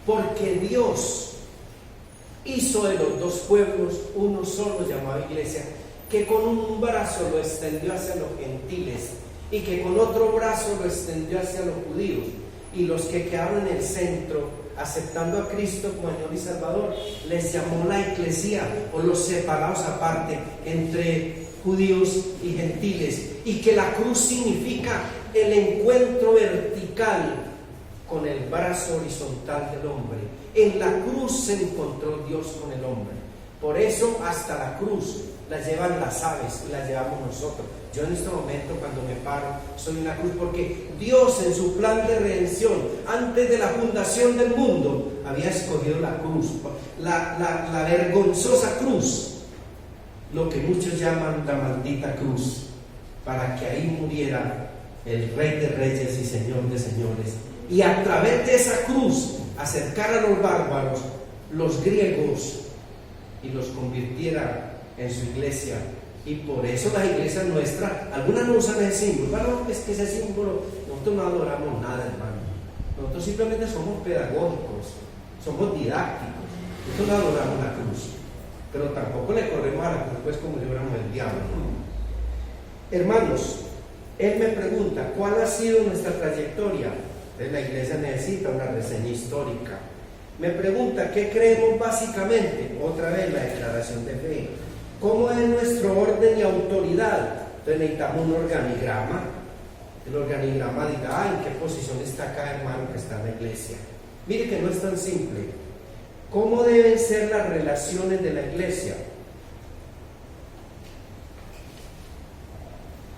porque Dios hizo de los dos pueblos uno solo llamado iglesia, que con un brazo lo extendió hacia los gentiles y que con otro brazo lo extendió hacia los judíos, y los que quedaron en el centro aceptando a Cristo como Señor y Salvador les llamó la eclesía, o los separados aparte entre judíos y gentiles, y que la cruz significa el encuentro vertical con el brazo horizontal del hombre. En la cruz se encontró Dios con el hombre. Por eso hasta la cruz la llevan las aves y la llevamos nosotros. Yo en este momento, cuando me paro, soy una cruz, porque Dios en su plan de redención, antes de la fundación del mundo, había escogido la cruz, la vergonzosa cruz, lo que muchos llaman la maldita cruz, para que ahí muriera el Rey de Reyes y Señor de Señores, y a través de esa cruz acercar a los bárbaros, los griegos, y los convirtiera en su iglesia. Y por eso las iglesias nuestras, algunas no usan ese símbolo. Bueno, es que ese símbolo, nosotros no adoramos nada, hermano. Nosotros simplemente somos pedagógicos, somos didácticos. Nosotros no adoramos la cruz, pero tampoco le corremos a la cruz pues como si fuéramos el diablo, ¿no? Hermanos, él me pregunta, ¿cuál ha sido nuestra trayectoria? Entonces la iglesia necesita una reseña histórica. Me pregunta, ¿qué creemos básicamente? Otra vez la declaración de fe. ¿Cómo es nuestro orden y autoridad? Entonces necesitamos un organigrama. El organigrama diga, ¿en qué posición está cada hermano que está en la iglesia? Mire que no es tan simple. ¿Cómo deben ser las relaciones de la iglesia?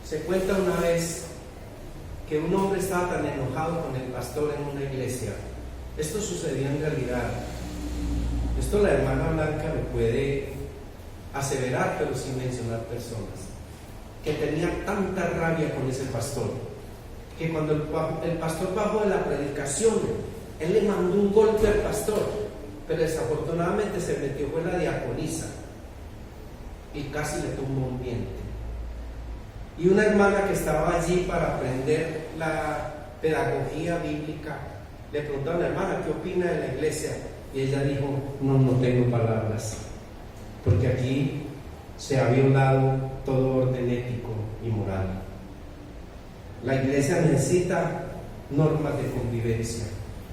Se cuenta una vez que un hombre estaba tan enojado con el pastor en una iglesia. Esto sucedió en realidad. Esto la hermana Blanca lo puede aseverar, pero sin mencionar personas. Que tenía tanta rabia con ese pastor, que cuando el pastor bajó de la predicación, él le mandó un golpe al pastor, pero desafortunadamente se metió con la diaconisa y casi le tumbó un diente. Y una hermana que estaba allí para aprender la pedagogía bíblica le preguntó a la hermana, ¿qué opina de la iglesia? Y ella dijo, no tengo palabras, porque aquí se ha violado todo orden ético y moral. La iglesia necesita normas de convivencia.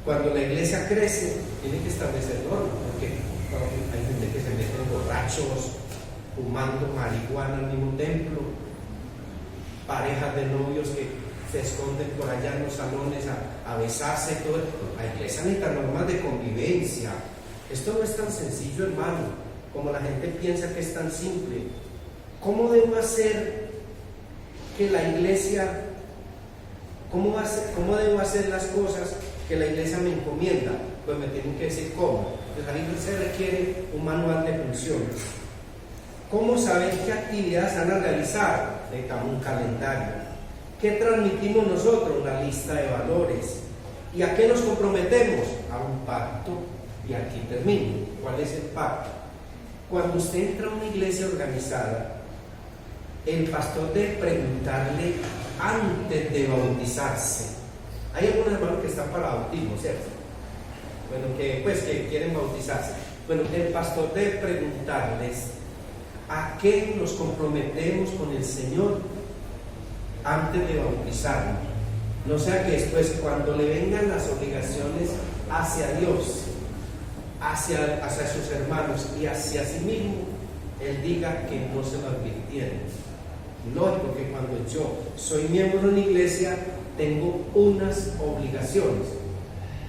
Cuando la iglesia crece, tiene que establecer normas, porque hay gente que se mete borrachos, fumando marihuana al mismo templo, parejas de novios que se esconden por allá en los salones a besarse y todo. La iglesia necesita normas de convivencia. Esto no es tan sencillo, hermano, como la gente piensa que es tan simple. ¿Cómo debo hacer que la iglesia, cómo debo hacer las cosas que la iglesia me encomienda? Pues me tienen que decir cómo. Pues ahí se requiere un manual de funciones. ¿Cómo saber qué actividades van a realizar? Necesitamos un calendario. ¿Qué transmitimos nosotros? Una lista de valores. ¿Y a qué nos comprometemos? A un pacto. Y aquí termino. ¿Cuál es el pacto? Cuando usted entra a una iglesia organizada, el pastor debe preguntarle antes de bautizarse. Hay algunos hermanos que están para bautismo, ¿cierto? Bueno, que quieren bautizarse. Bueno, el pastor debe preguntarles a qué nos comprometemos con el Señor antes de bautizarnos. No sea que después, cuando le vengan las obligaciones hacia Dios, hacia sus hermanos y hacia sí mismo, él diga que no se lo advirtieron. No, porque cuando yo soy miembro de una iglesia, tengo unas obligaciones.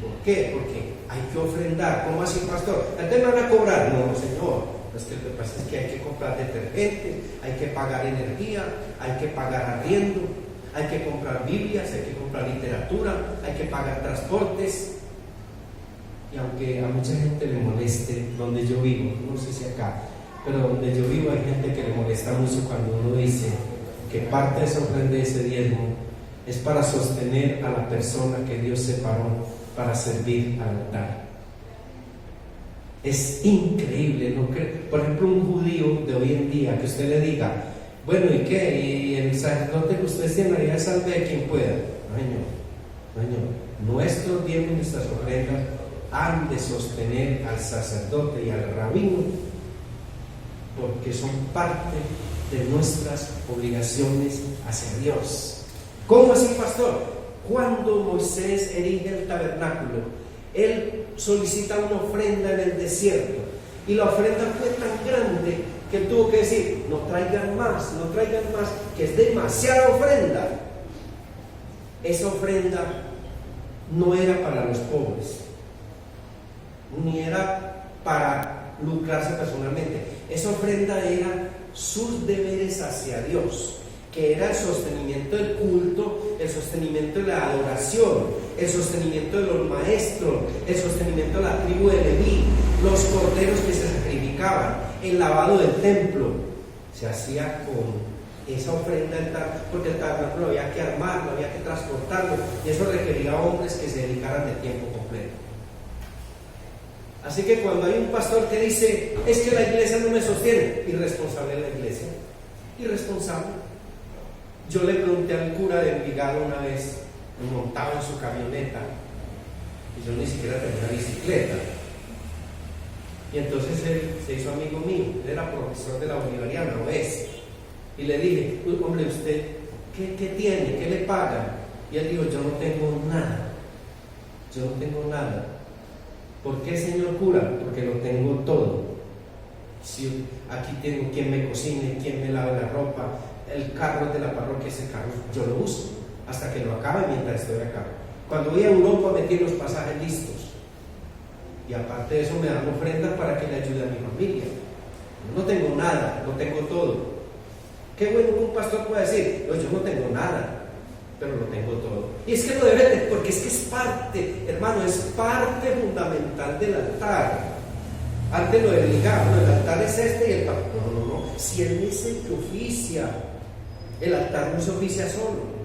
¿Por qué? Porque hay que ofrendar. ¿Cómo así, pastor? ¿Antes me van a cobrar? No, señor. Pues que lo que pasa es que hay que comprar detergente, hay que pagar energía, hay que pagar arriendo, hay que comprar Biblias, hay que comprar literatura, hay que pagar transportes. Y aunque a mucha gente le moleste donde yo vivo, no sé si acá, pero donde yo vivo hay gente que le molesta mucho cuando uno dice que parte de esa ofrenda, de ese diezmo, es para sostener a la persona que Dios separó para servir al altar. Es increíble, ¿no? Por ejemplo, un judío de hoy en día, que usted le diga, bueno, ¿y qué? ¿Y el sacerdote que ustedes tienen allá de salve, quien pueda? No, señor. Nuestros diezmos y nuestras ofrendas han de sostener al sacerdote y al rabino, porque son parte de nuestras obligaciones hacia Dios. ¿Cómo así, pastor? Cuando Moisés erige el tabernáculo, él solicita una ofrenda en el desierto, y la ofrenda fue tan grande que él tuvo que decir, no traigan más, que es demasiada ofrenda. Esa ofrenda no era para los pobres, ni era para lucrarse personalmente. Esa ofrenda era sus deberes hacia Dios, que era el sostenimiento del culto, el sostenimiento de la adoración, el sostenimiento de los maestros, el sostenimiento de la tribu de Leví, los corderos que se sacrificaban, el lavado del templo. Se hacía con esa ofrenda, porque el tabernáculo había que armarlo, había que transportarlo, y eso requería hombres que se dedicaran de tiempo completo. Así que cuando hay un pastor que dice, es que la iglesia no me sostiene, irresponsable es la iglesia, irresponsable. Yo le pregunté al cura de Envigado una vez, montado en su camioneta, y yo ni siquiera tenía una bicicleta, y entonces él se hizo amigo mío, él era profesor de la Bolivariana, ¿no es? Y le dije, hombre, ¿usted qué tiene? ¿Qué le pagan? Y él dijo, yo no tengo nada. ¿Por qué, señor cura? Porque lo tengo todo. Si aquí tengo quien me cocine, quien me lave la ropa, el carro de la parroquia, ese carro yo lo uso hasta que lo acabe mientras estoy acá. Cuando voy a Europa me tienen los pasajes listos, y aparte de eso me dan ofrendas para que le ayude a mi familia. No tengo nada, lo tengo todo. Qué bueno que un pastor pueda decir, no, yo no tengo nada, pero lo tengo todo. Y es que lo debe tener, porque es que es parte, hermano, es parte fundamental del altar. Antes lo del ligado, el altar es este y el pastor. No. Si él es el que oficia, el altar no se oficia solo.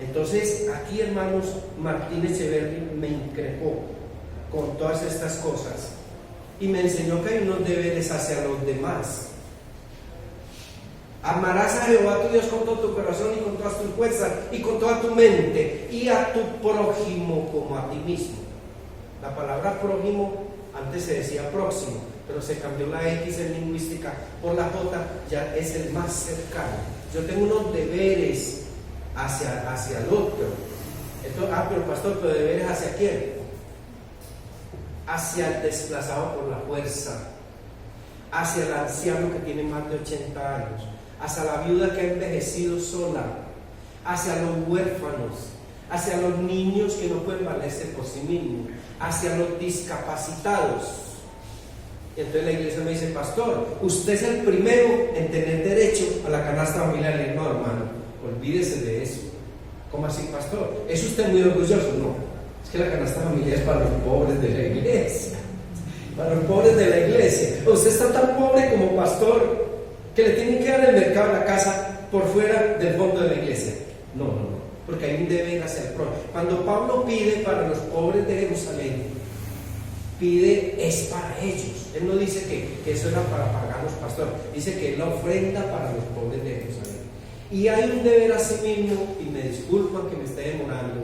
Entonces, aquí, hermanos, Martín Echeverri me increpó con todas estas cosas y me enseñó que hay unos deberes hacia los demás. Amarás a Jehová tu Dios con todo tu corazón y con todas tus fuerzas y con toda tu mente, y a tu prójimo como a ti mismo. La palabra prójimo antes se decía próximo, pero se cambió la X en lingüística por la J, ya es el más cercano. Yo tengo unos deberes hacia el otro, Entonces, pero pastor, ¿pero deberes hacia quién? Hacia el desplazado por la fuerza, hacia el anciano que tiene más de 80 años, hacia la viuda que ha envejecido sola, hacia los huérfanos, hacia los niños que no pueden valerse por sí mismos, hacia los discapacitados. Entonces la iglesia me dice, pastor, usted es el primero en tener derecho a la canasta familiar. No, hermano, olvídese de eso. ¿Cómo así, pastor? ¿Es usted muy orgulloso? No, es que la canasta familiar es para los pobres de la iglesia. Para los pobres de la iglesia. Usted está tan pobre como pastor que le tienen que dar el mercado a la casa por fuera del fondo de la iglesia. No, porque hay un deber hacia el prójimo. Cuando Pablo pide para los pobres de Jerusalén, pide es para ellos. Él no dice que eso era para paganos, pastor. Dice que es la ofrenda para los pobres de Jerusalén. Y hay un deber a sí mismo, y me disculpan que me esté demorando.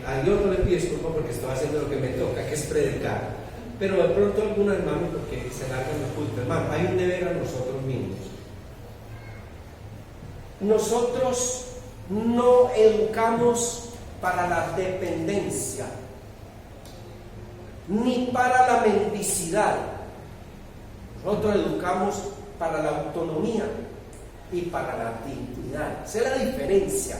A Dios no le pido disculpas porque estoy haciendo lo que me toca, que es predicar. Pero de pronto algún hermano, porque se largan los cultos, hermano, hay un deber a nosotros mismos. Nosotros no educamos para la dependencia, ni para la mendicidad. Nosotros educamos para la autonomía y para la dignidad. Esa es la diferencia.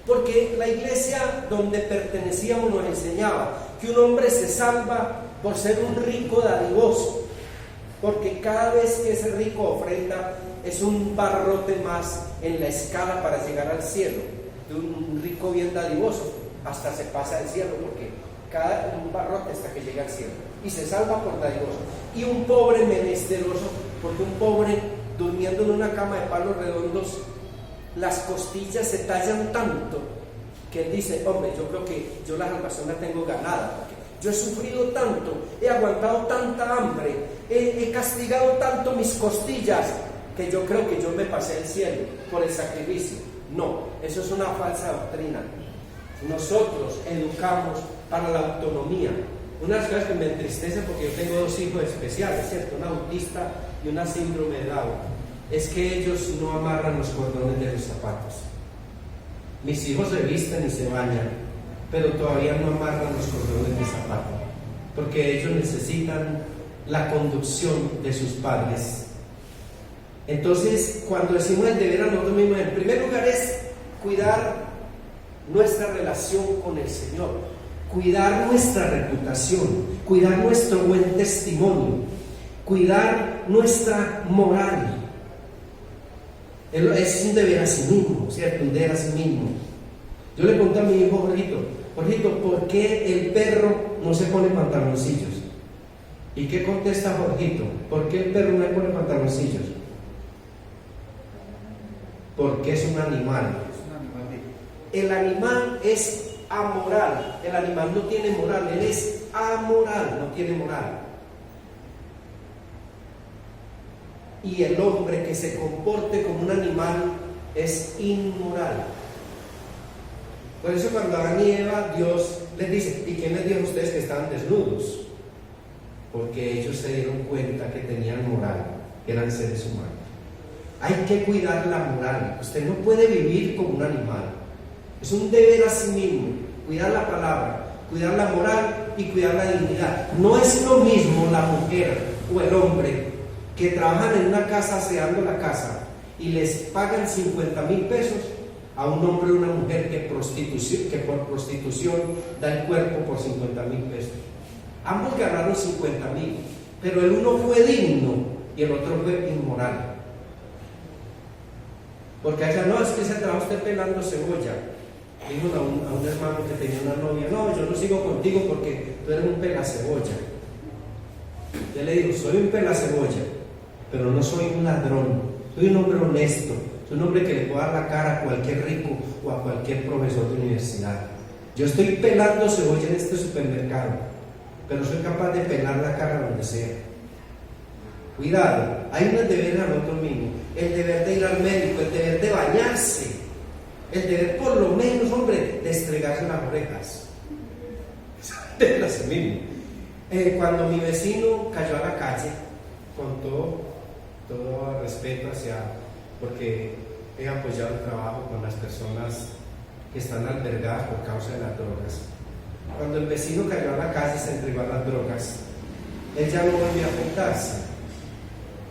Porque la iglesia donde pertenecíamos nos enseñaba que un hombre se salva por ser un rico dadivoso, porque cada vez que ese rico ofrenda es un barrote más en la escala para llegar al cielo. De un rico bien dadivoso hasta se pasa al cielo, porque un barrote hasta que llega al cielo, y se salva por dadivoso. Y un pobre menesteroso, porque un pobre durmiendo en una cama de palos redondos, las costillas se tallan tanto que él dice, hombre, yo creo que yo la salvación la tengo ganada, porque yo he sufrido tanto, he aguantado tanta hambre, he castigado tanto mis costillas, que yo creo que yo me pasé el cielo por el sacrificio. No, eso es una falsa doctrina. Nosotros educamos para la autonomía. Una de las cosas que me entristece, porque yo tengo dos hijos especiales, ¿cierto? Una autista y una síndrome de Down, es que ellos no amarran los cordones de los zapatos. Mis hijos se visten y se bañan, pero todavía no amarran los cordones de zapato, porque ellos necesitan la conducción de sus padres. Entonces, cuando decimos el deber a nosotros mismos, en primer lugar es cuidar nuestra relación con el Señor, cuidar nuestra reputación, cuidar nuestro buen testimonio, cuidar nuestra moral. Es un deber a sí mismo, ¿cierto? Un deber a sí mismo. Yo le pregunto a mi hijo Jorgito, ¿por qué el perro no se pone pantaloncillos? ¿Y qué contesta Jorgito? ¿Por qué el perro no le pone pantaloncillos? Porque es un animal. El animal es amoral. El animal no tiene moral, él es amoral, no tiene moral. Y el hombre que se comporte como un animal es inmoral. Por eso cuando Adán y Eva, Dios les dice, ¿y quién les dijo a ustedes que estaban desnudos? Porque ellos se dieron cuenta que tenían moral, que eran seres humanos. Hay que cuidar la moral. Usted no puede vivir como un animal. Es un deber a sí mismo, cuidar la palabra, cuidar la moral y cuidar la dignidad. No es lo mismo la mujer o el hombre que trabajan en una casa aseando la casa y les pagan 50,000 pesos a un hombre o una mujer que por prostitución da el cuerpo por 50,000 pesos. Ambos ganaron 50,000, pero el uno fue digno y el otro fue inmoral. Porque allá no, es que se trabaja usted pelando cebolla. Dijo a un hermano que tenía una novia, no, yo no sigo contigo porque tú eres un pelacebolla. Yo le digo, soy un pelacebolla, pero no soy un ladrón, soy un hombre honesto, soy un hombre que le puede dar la cara a cualquier rico o a cualquier profesor de universidad. Yo estoy pelando cebolla en este supermercado, pero soy capaz de pelar la cara donde sea. Cuidado, hay unos deberes a nosotros mismos, el deber de ir al médico, el deber de bañarse, el deber por lo menos, hombre, de estregarse las orejas. Es así mismo. Cuando mi vecino cayó a la calle, con todo respeto porque he apoyado el trabajo con las personas que están albergadas por causa de las drogas. Cuando el vecino cayó a la calle y se entregó a las drogas, él ya no volvió a afeitarse,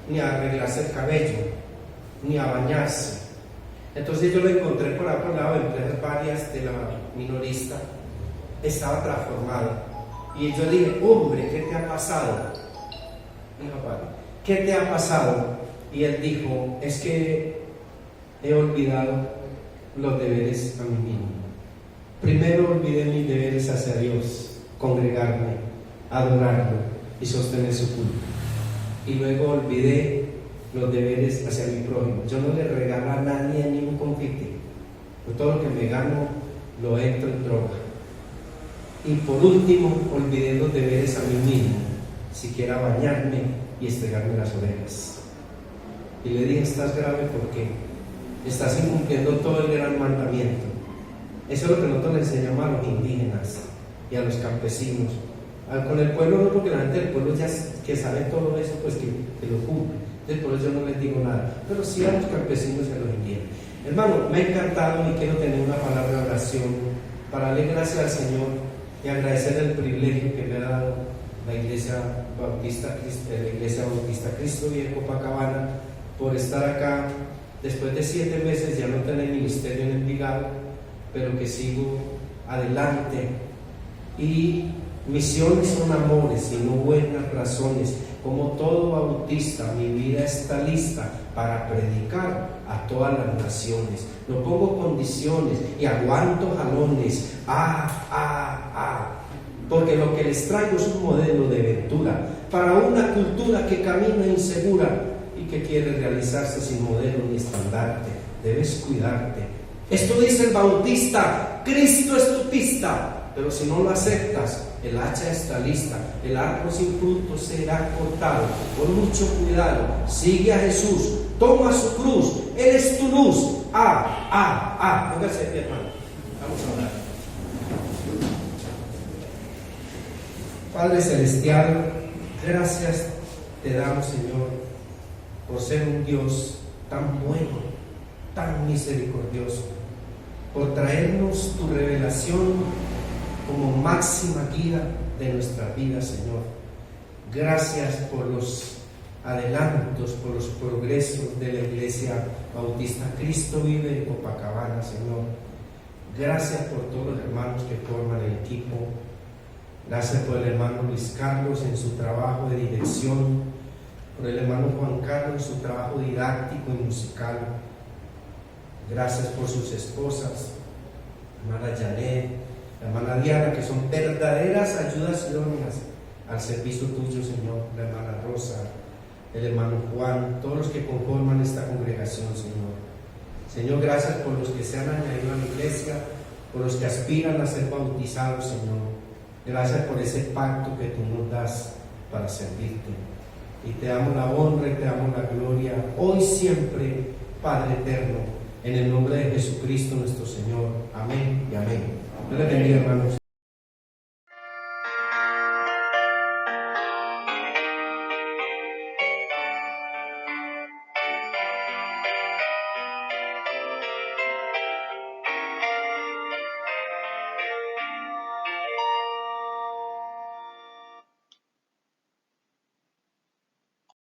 ni a arreglarse el cabello, ni a bañarse. Entonces yo lo encontré por otro lado, en varias de la minorista, estaba transformado. Y yo le dije, hombre, ¿qué te ha pasado? Dijo, padre, ¿qué te ha pasado? Y él dijo, es que he olvidado los deberes a mí mismo. Primero olvidé mis deberes hacia Dios, congregarme, adorarlo y sostener su culto. Y luego olvidé los deberes hacia mi prójimo. Yo no le regalo a nadie ni un confite. Todo lo que me gano lo entro en droga. Y por último, olvidé los deberes a mí mismo, siquiera bañarme y estregarme las orejas. Y le dije, estás grave porque estás incumpliendo todo el gran mandamiento. Eso es lo que nosotros le enseñamos a los indígenas y a los campesinos. Con el pueblo no, porque la gente del pueblo ya que sabe todo eso, pues que lo cumple. Entonces por eso yo no les digo nada, pero sí a los campesinos y a los indígenas. Hermano, me ha encantado y quiero tener una palabra de oración para darle gracias al Señor y agradecer el privilegio que me ha dado la Iglesia Bautista Cristo Vive Copacabana por estar acá después de 7 meses, ya no tener ministerio en Envigado, pero que sigo adelante. Y misiones son amores y no buenas razones. Como todo bautista, mi vida está lista para predicar a todas las naciones. No pongo condiciones y aguanto jalones. Porque lo que les traigo es un modelo de ventura para una cultura que camina insegura y que quiere realizarse sin modelo ni estandarte. Debes cuidarte. Esto dice el bautista: Cristo es tu pista. Pero si no lo aceptas, el hacha está lista, el arco sin fruto será cortado. Con mucho cuidado, sigue a Jesús, toma su cruz, Él es tu luz. Póngase, mi hermano, vamos a orar. Padre Celestial, gracias te damos, Señor, por ser un Dios tan bueno, tan misericordioso, por traernos tu revelación como máxima guía de nuestra vida, Señor. Gracias por los adelantos, por los progresos de la Iglesia Bautista Cristo Vive en Copacabana, Señor. Gracias por todos los hermanos que forman el equipo. Gracias por el hermano Luis Carlos en su trabajo de dirección, por el hermano Juan Carlos en su trabajo didáctico y musical. Gracias por sus esposas, hermana Janet, la hermana Diana, que son verdaderas ayudas idóneas al servicio tuyo, Señor. La hermana Rosa, el hermano Juan, todos los que conforman esta congregación, Señor. Señor, gracias por los que se han añadido a la iglesia, por los que aspiran a ser bautizados, Señor. Gracias por ese pacto que tú nos das para servirte. Y te damos la honra y te damos la gloria, hoy siempre, Padre eterno, en el nombre de Jesucristo nuestro Señor. Amén y amén. Dios les bendiga, hermanos.